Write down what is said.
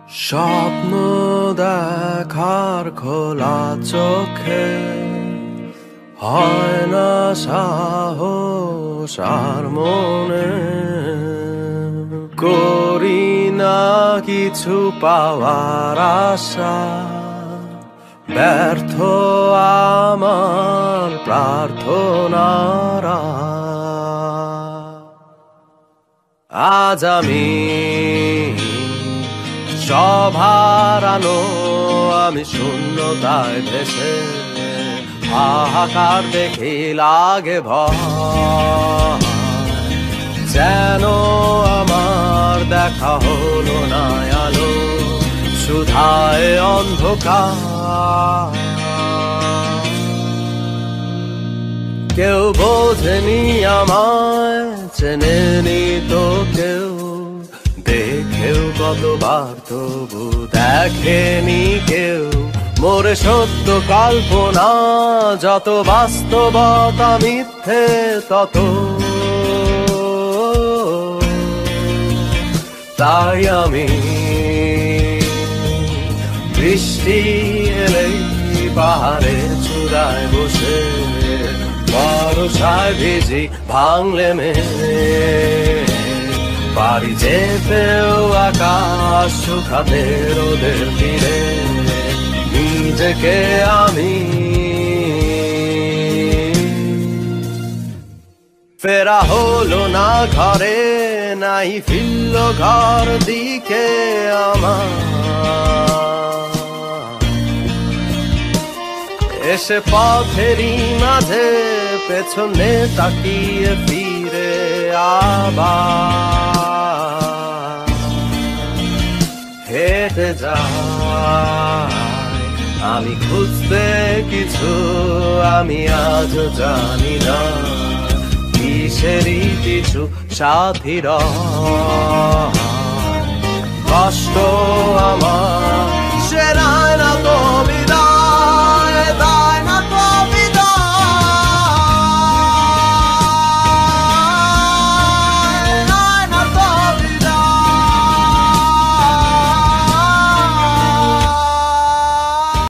স্বপ্ন দেখার খোলা চোখে হয় না সাহস আর মনে করি না কিছু পাওয়ার আশা ব্যর্থ আমার প্রার্থনারা আজ আমি সব হারানো আমি শূন্যতায় ভেসে হাহাকার দেখি লাগে ভয় যেন আমার দেখা হলো না আলো সুধায় অন্ধকার কেউ বোঝেনি আমায় চেনেনি তো কেউ দেখেও কতবার তবু দেখেনি কেউ মোরে সত্য কল্পনা যত বাস্তবতা মিথ্যে তত তাই আমি বৃষ্টি এলেই পাহাড়ের চূড়ায় বসে বর্ষায় ভিজি ভাঙলে পারি যেতেও আকাশ শুকাতে রোদের তীরে নিজেকে আমি ফেরা হলো না ঘরে নাই ফিরল ঘর দিকে আমার এসে পথেরই মাঝে পেছনে তাকিয়ে ফিরে আবার হেঁটে যাই আমি খুঁজতে কিছু আমি আজ জানি না কিসেরই কিছু সাথীর কষ্ট আমার